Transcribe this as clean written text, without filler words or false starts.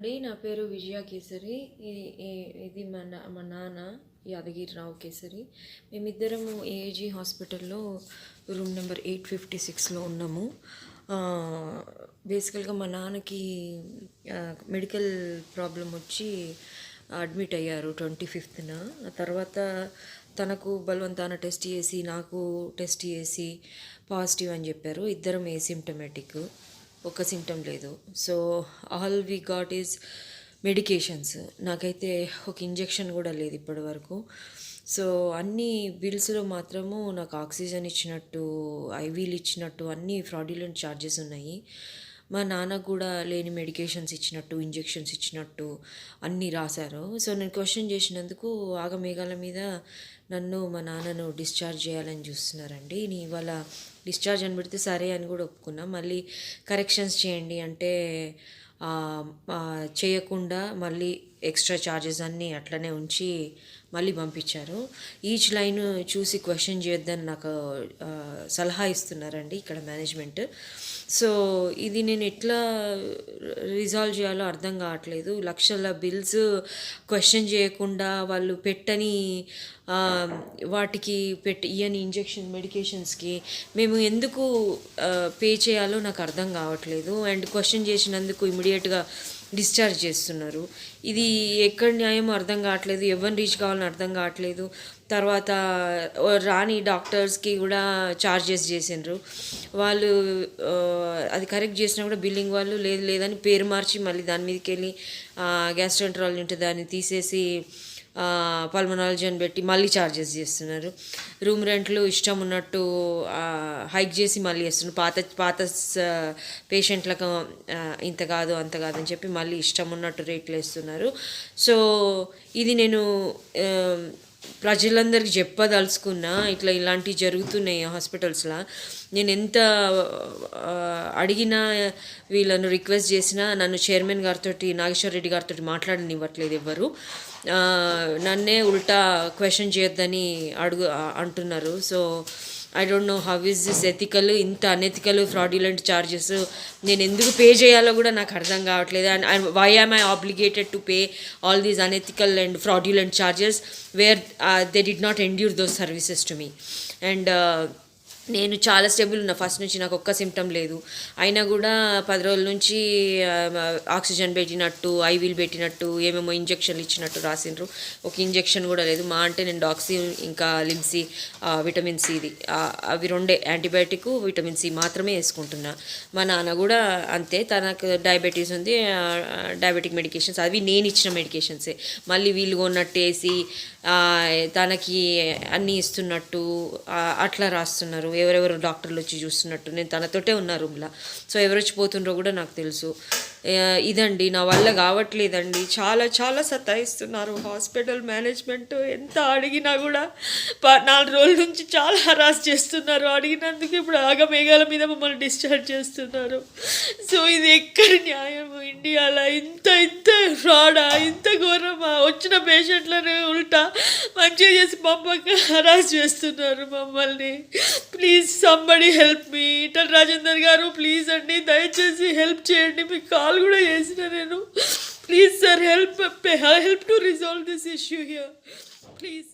అండి నా పేరు విజయ కేసరి. ఇది మా నాన్న యాదగిరిరావు కేసరి. మేమిద్దరము ఏఏజీ హాస్పిటల్లో రూమ్ నెంబర్ 856లో ఉన్నాము. బేసికల్గా మా నాన్నకి మెడికల్ ప్రాబ్లం వచ్చి అడ్మిట్ అయ్యారు 25న. ఆ తర్వాత తనకు బలవంతాన టెస్ట్ చేసి నాకు టెస్ట్ చేసి పాజిటివ్ అని చెప్పారు. ఇద్దరం ఏసిమ్టమేటిక్, ఒక సిమ్టమ్ లేదు. So all we got is medications. నాకైతే ఒక ఇంజెక్షన్ కూడా లేదు ఇప్పటి వరకు. సో అన్ని బిల్స్లో మాత్రము నాకు ఆక్సిజన్ ఇచ్చినట్టు, ఐవీలు ఇచ్చినట్టు అన్నీ ఫ్రాడ్యులెంట్ ఛార్జెస్ ఉన్నాయి. మా నాన్నకు కూడా లేని మెడికేషన్స్ ఇచ్చినట్టు, ఇంజెక్షన్స్ ఇచ్చినట్టు అన్నీ రాశారు. సో నేను క్వశ్చన్ చేసినందుకు ఆగమేఘాల మీద నన్ను మా నాన్నను డిశ్చార్జ్ చేయాలని చూస్తున్నారండి. నేను ఇవాళ డిశ్చార్జ్ అని పెడితే సరే అని కూడా ఒప్పుకున్నా. మళ్ళీ కరెక్షన్స్ చేయండి అంటే చేయకుండా మళ్ళీ ఎక్స్ట్రా ఛార్జెస్ అన్నీ అట్లనే ఉంచి మళ్ళీ పంపించారు. ఈచ్ లైన్ చూసి క్వశ్చన్ చేయొద్దని నాకు సలహా ఇస్తున్నారండి ఇక్కడ మేనేజ్మెంట్. సో ఇది నేను ఎట్లా రిజాల్వ్ చేయాలో అర్థం కావట్లేదు. లక్షల బిల్స్ క్వశ్చన్ చేయకుండా వాళ్ళు పెట్టని వాటికి ఇయని ఇంజెక్షన్ మెడికేషన్స్కి మేము ఎందుకు పే చేయాలో నాకు అర్థం కావట్లేదు. అండ్ క్వశ్చన్ చేసినందుకు ఇమీడియట్గా డిశ్చార్జ్ చేస్తున్నారు. ఇది ఎక్కడ న్యాయమో అర్థం కావట్లేదు, ఎవరిని రీచ్ కావాలని అర్థం కావట్లేదు. తర్వాత రాని డాక్టర్స్కి కూడా ఛార్జెస్ చేసిండ్రు. వాళ్ళు అది కరెక్ట్ చేసినా కూడా బిల్లింగ్ వాళ్ళు లేదని పేరు మార్చి మళ్ళీ దాని మీదకి వెళ్ళి గ్యాస్ట్రోఎంటరాలజీ ఉంటే దాన్ని తీసేసి పల్మనాలజీ అని పెట్టి మళ్ళీ ఛార్జెస్ చేస్తున్నారు. రూమ్ రెంట్లు ఇష్టం ఉన్నట్టు హైక్ చేసి మళ్ళీ వేస్తున్నారు. పాత పేషెంట్లకు ఇంత కాదు అంత కాదు అని చెప్పి మళ్ళీ ఇష్టం ఉన్నట్టు రేట్లు వేస్తున్నారు. సో ఇది నేను ప్రజలందరికీ చెప్పదలుచుకున్నా, ఇలాంటివి జరుగుతున్నాయి హాస్పిటల్స్లో. నేను ఎంత అడిగినా వీళ్ళను రిక్వెస్ట్ చేసినా నన్ను చైర్మన్ గారితో, నాగేశ్వర రెడ్డి గారితో మాట్లాడనివ్వట్లేదు ఎవ్వరు. నన్నే ఉల్టా క్వశ్చన్ చేయొద్దని అంటున్నారు. So I don't know how is this ethical. ఇంత అనెథికల్ ఫ్రాడ్యులెంట్ ఛార్జెస్ నేను ఎందుకు పే చేయాలో కూడా నాకు అర్థం కావట్లేదు. And why am I obligated to pay all these unethical and fraudulent charges where they did not endure those services to me. And నేను చాలా స్టేబుల్ ఉన్నా ఫస్ట్ నుంచి, నాకు ఒక్క సిమ్టమ్ లేదు. అయినా కూడా 10 రోజుల నుంచి ఆక్సిజన్ పెట్టినట్టు, ఐవీలు పెట్టినట్టు, ఏమేమో ఇంజక్షన్లు ఇచ్చినట్టు రాసిండ్రు. ఒక ఇంజక్షన్ కూడా లేదు. మా అంటే నేను డాక్సీ ఇంకా లిమ్సీ విటమిన్ సిది అవి 2 యాంటీబయాటిక్ విటమిన్ సి మాత్రమే వేసుకుంటున్నా. మా నాన్న కూడా అంతే, తనకు డయాబెటీస్ ఉంది, డయాబెటిక్ మెడికేషన్స్ అవి నేను ఇచ్చిన మెడికేషన్సే మళ్ళీ వీళ్ళు కొన్నట్టు వేసి తనకి అన్నీ ఇస్తున్నట్టు అట్లా రాస్తున్నారు. ఎవరెవరు డాక్టర్లు వచ్చి చూస్తున్నట్టు. నేను తనతోటే ఉన్నా రూమ్లో. సో ఎవరు వచ్చి పోతుండ్రో కూడా నాకు తెలుసు. ఇదండి, నా వల్ల కావట్లేదండి. చాలా చాలా సతాయిస్తున్నారు హాస్పిటల్ మేనేజ్మెంట్. ఎంత అడిగినా కూడా 4 రోజుల నుంచి చాలా హరాస్ చేస్తున్నారు. అడిగినందుకు ఇప్పుడు ఆగమేఘాల మీద మమ్మల్ని డిశ్చార్జ్ చేస్తున్నారు. సో ఇది ఎక్కడి న్యాయము? ఇండియాలో ఇంత ఫ్రాడా, ఇంత ఘోరమా? వచ్చిన పేషెంట్లను ఉల్టా మంచిగా చేసి పంపక హరాస్ చేస్తున్నారు మమ్మల్ని. Please somebody help me. Etela Rajender గారు ప్లీజ్ అండి, దయచేసి హెల్ప్ చేయండి. మీకు కాల్ కూడా చేసిన నేను. Please sir, help to resolve this issue here please.